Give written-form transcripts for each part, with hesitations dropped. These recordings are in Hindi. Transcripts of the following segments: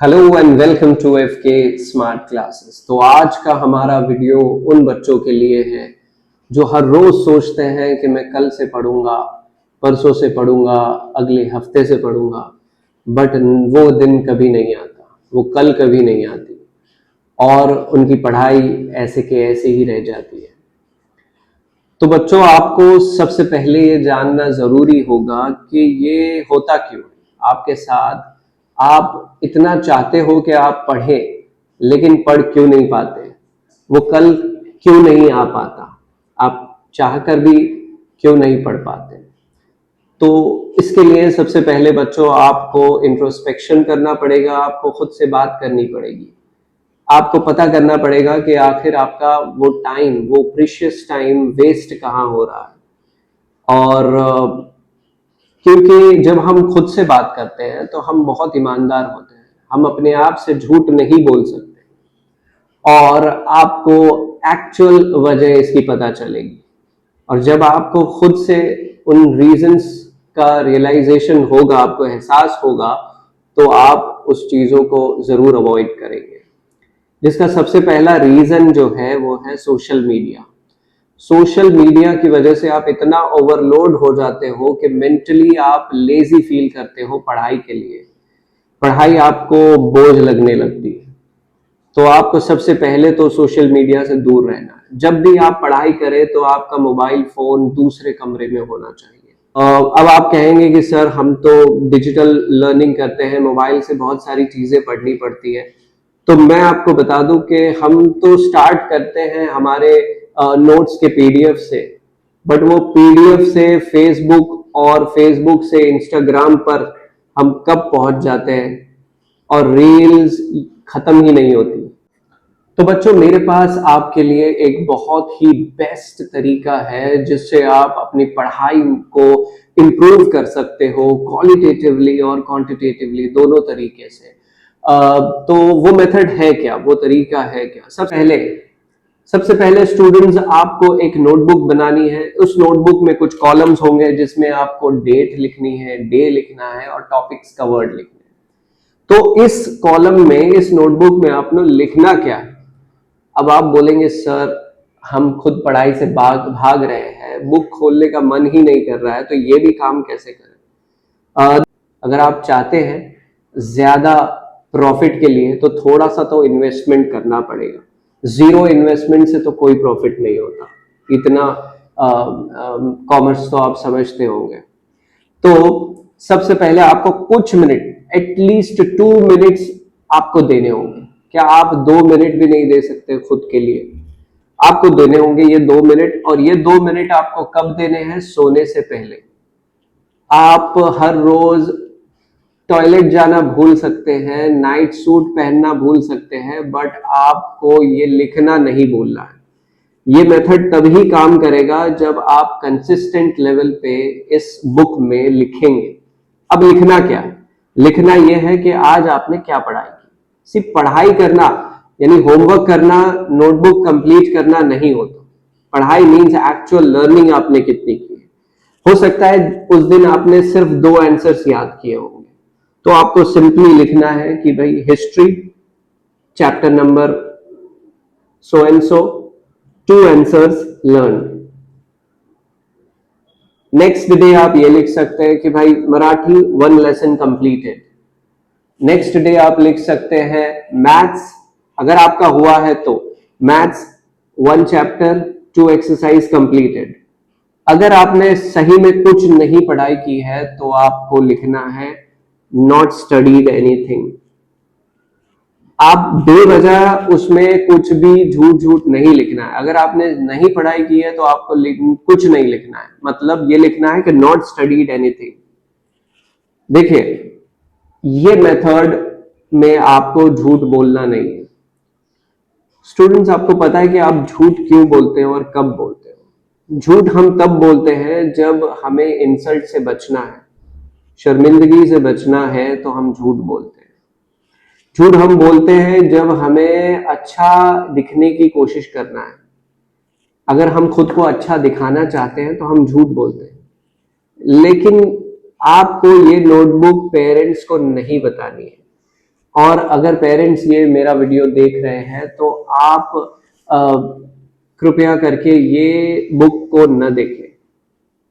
Hello and welcome to F K smart classes. तो आज का हमारा वीडियो उन बच्चों के लिए है जो हर रोज सोचते हैं कि मैं कल से पढ़ूंगा, परसों से पढ़ूंगा, अगले हफ्ते से पढ़ूंगा, बट वो दिन कभी नहीं आता, वो कल कभी नहीं आती और उनकी पढ़ाई ऐसे के ऐसे ही रह जाती है। तो बच्चों, आपको सबसे पहले ये जानना जरूरी होगा कि ये होता क्यों है आपके साथ। आप इतना चाहते हो कि आप पढ़ें, लेकिन पढ़ क्यों नहीं पाते? वो कल क्यों नहीं आ पाता? आप चाहकर भी क्यों नहीं पढ़ पाते? तो इसके लिए सबसे पहले बच्चों आपको इंट्रोस्पेक्शन करना पड़ेगा, आपको खुद से बात करनी पड़ेगी। आपको पता करना पड़ेगा कि आखिर आपका वो टाइम, वो प्रीशियस टाइम वेस्ट कहाँ हो रहा है। और क्योंकि जब हम खुद से बात करते हैं तो हम बहुत ईमानदार होते हैं, हम अपने आप से झूठ नहीं बोल सकते और आपको एक्चुअल वजह इसकी पता चलेगी। और जब आपको खुद से उन रीजंस का रियलाइजेशन होगा, आपको एहसास होगा, तो आप उस चीजों को जरूर अवॉइड करेंगे। जिसका सबसे पहला रीजन जो है वो है सोशल मीडिया। सोशल मीडिया की वजह से आप इतना ओवरलोड हो जाते हो कि मेंटली आप लेजी फील करते हो पढ़ाई के लिए, पढ़ाई आपको बोझ लगने लगती है। तो आपको सबसे पहले तो सोशल मीडिया से दूर रहना है। जब भी आप पढ़ाई करें तो आपका मोबाइल फोन दूसरे कमरे में होना चाहिए। अब आप कहेंगे कि सर हम तो डिजिटल लर्निंग करते हैं, मोबाइल से बहुत सारी चीजें पढ़नी पड़ती है। तो मैं आपको बता दूं कि हम तो स्टार्ट करते हैं हमारे नोट्स के पीडीएफ से, बट वो पीडीएफ से फेसबुक और फेसबुक से इंस्टाग्राम पर हम कब पहुंच जाते हैं और रील्स खत्म ही नहीं होती। तो बच्चों, मेरे पास आपके लिए एक बहुत ही बेस्ट तरीका है जिससे आप अपनी पढ़ाई को इम्प्रूव कर सकते हो, क्वालिटेटिवली और क्वांटिटेटिवली दोनों तरीके से। तो वो मेथड है क्या, वो तरीका है क्या? सबसे पहले स्टूडेंट्स, आपको एक नोटबुक बनानी है। उस नोटबुक में कुछ कॉलम्स होंगे जिसमें आपको डेट लिखनी है, डे लिखना है और टॉपिक्स कवर्ड लिखने हैं। तो इस कॉलम में, इस नोटबुक में आपने लिखना क्या है? अब आप बोलेंगे सर हम खुद पढ़ाई से भाग रहे हैं, बुक खोलने का मन ही नहीं कर रहा है, तो ये भी काम कैसे करें? अगर आप चाहते हैं ज्यादा प्रॉफिट के लिए तो थोड़ा सा तो इन्वेस्टमेंट करना पड़ेगा। जीरो इन्वेस्टमेंट से तो कोई प्रॉफिट नहीं होता, इतना कॉमर्स तो आप समझते होंगे। तो सबसे पहले आपको कुछ मिनट, एटलीस्ट 2 मिनट्स आपको देने होंगे। क्या आप 2 मिनट भी नहीं दे सकते खुद के लिए? आपको देने होंगे ये 2 मिनट। और ये 2 मिनट आपको कब देने हैं? सोने से पहले। आप हर रोज टॉयलेट जाना भूल सकते हैं, नाइट सूट पहनना भूल सकते हैं, बट आपको ये लिखना नहीं भूलना है। ये मेथड तभी काम करेगा जब आप कंसिस्टेंट लेवल पे इस बुक में लिखेंगे। अब लिखना क्या है? लिखना यह है कि आज आपने क्या पढ़ाई की। सिर्फ पढ़ाई करना यानी होमवर्क करना, नोटबुक कंप्लीट करना नहीं होता। पढ़ाई मीन्स एक्चुअल लर्निंग आपने कितनी की है। हो सकता है उस दिन आपने सिर्फ 2 आंसर्स याद किए होंगे, तो आपको सिंपली लिखना है कि भाई history chapter number so and so, 2 answers learn. Next day आप ये लिख सकते हैं कि भाई Marathi 1 lesson completed. Next day आप लिख सकते हैं मैथ्स, अगर आपका हुआ है तो मैथ्स 1 चैप्टर 2 एक्सरसाइज कंप्लीटेड। अगर आपने सही में कुछ नहीं पढ़ाई की है तो आपको लिखना है नॉट स्टडीड एनीथिंग। आप बेवजह उसमें कुछ भी झूठ नहीं लिखना है। अगर आपने नहीं पढ़ाई की है तो आपको कुछ नहीं लिखना है, मतलब ये लिखना है कि नॉट स्टडीड एनीथिंग। देखिए, ये मेथड में आपको झूठ बोलना नहीं है। स्टूडेंट्स, आपको पता है कि आप झूठ क्यों बोलते हो और कब बोलते हो? झूठ हम तब बोलते हैं जब हमें इंसल्ट से बचना है, शर्मिंदगी से बचना है, तो हम झूठ बोलते हैं। झूठ हम बोलते हैं जब हमें अच्छा दिखने की कोशिश करना है। अगर हम खुद को अच्छा दिखाना चाहते हैं तो हम झूठ बोलते हैं। लेकिन आपको ये नोटबुक पेरेंट्स को नहीं बतानी है और अगर पेरेंट्स ये मेरा वीडियो देख रहे हैं तो आप कृपया करके ये बुक को न देखें,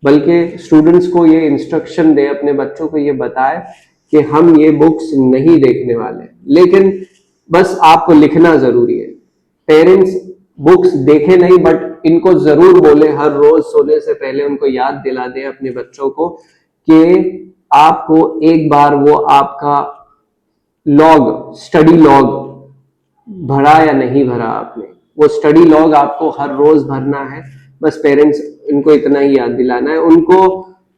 बल्कि स्टूडेंट्स को ये इंस्ट्रक्शन दे, अपने बच्चों को ये बताए कि हम ये बुक्स नहीं देखने वाले, लेकिन बस आपको लिखना जरूरी है। पेरेंट्स बुक्स देखे नहीं, बट इनको जरूर बोले, हर रोज सोने से पहले उनको याद दिला दे अपने बच्चों को कि आपको एक बार वो आपका लॉग, स्टडी लॉग भरा या नहीं भरा आपने, वो स्टडी लॉग आपको हर रोज भरना है। बस पेरेंट्स इनको इतना ही याद दिलाना है, उनको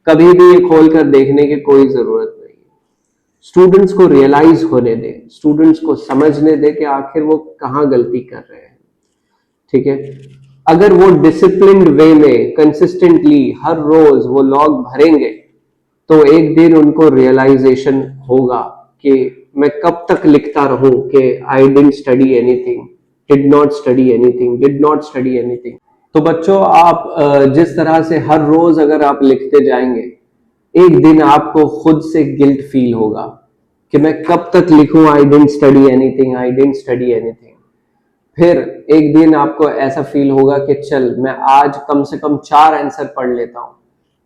कभी भी ये खोल कर देखने की कोई जरूरत नहीं है। स्टूडेंट्स को रियलाइज होने दे, स्टूडेंट्स को समझने दे कि आखिर वो कहाँ गलती कर रहे हैं। ठीक है, अगर वो डिसिप्लिन्ड वे में कंसिस्टेंटली हर रोज वो लॉग भरेंगे तो एक दिन उनको रियलाइजेशन होगा कि मैं कब तक लिखता रहूं कि I didn't study anything, did not study anything, did not study anything. तो बच्चों, आप जिस तरह से हर रोज अगर आप लिखते जाएंगे, एक दिन आपको खुद से गिल्ट फील होगा कि मैं कब तक लिखूं I didn't study anything, I didn't study anything. फिर एक दिन आपको ऐसा फील होगा कि चल मैं आज कम से कम 4 आंसर पढ़ लेता हूं,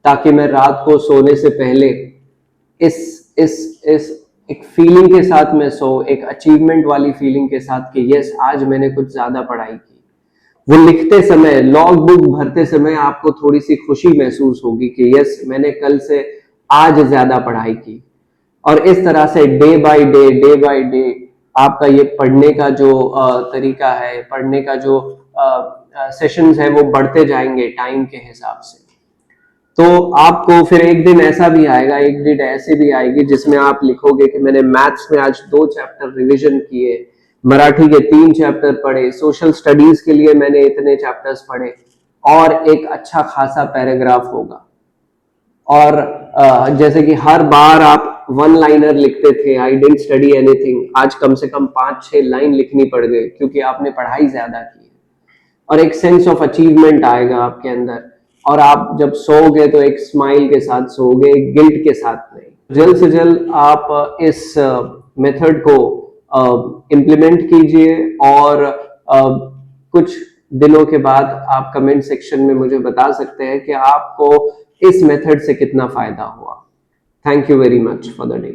ताकि मैं रात को सोने से पहले इस एक फीलिंग के साथ मैं सो, एक अचीवमेंट वाली फीलिंग के साथ कि यस आज मैंने कुछ ज्यादा पढ़ाई की। वो लिखते समय, लॉग बुक भरते समय आपको थोड़ी सी खुशी महसूस होगी कि यस मैंने कल से आज ज्यादा पढ़ाई की। और इस तरह से डे बाय डे आपका ये पढ़ने का जो तरीका है, पढ़ने का जो सेशंस है, वो बढ़ते जाएंगे टाइम के हिसाब से। तो आपको फिर एक दिन ऐसा भी आएगा, एक दिन ऐसे भी आएगी जिसमें आप लिखोगे कि मैंने मैथ्स में आज 2 चैप्टर रिवीजन किए, मराठी के 3 चैप्टर पढ़े, सोशल स्टडीज के लिए मैंने इतने चैप्टर्स पढ़े, और एक अच्छा खासा पैराग्राफ होगा। और जैसे कि हर बार आप 1 लाइनर लिखते थे, आई डिडंट स्टडी एनीथिंग, आज कम से कम 5-6 लाइन लिखनी पड़ गई क्योंकि आपने पढ़ाई ज्यादा की है। और एक सेंस ऑफ अचीवमेंट आएगा आपके अंदर, और आप जब सोओगे तो एक स्माइल के साथ सोओगे, गिल्ट के साथ नहीं। जल्द से जल्द आप इस मेथड को इम्प्लीमेंट कीजिए, और कुछ दिनों के बाद आप कमेंट सेक्शन में मुझे बता सकते हैं कि आपको इस मेथड से कितना फायदा हुआ। Thank you very much for the day.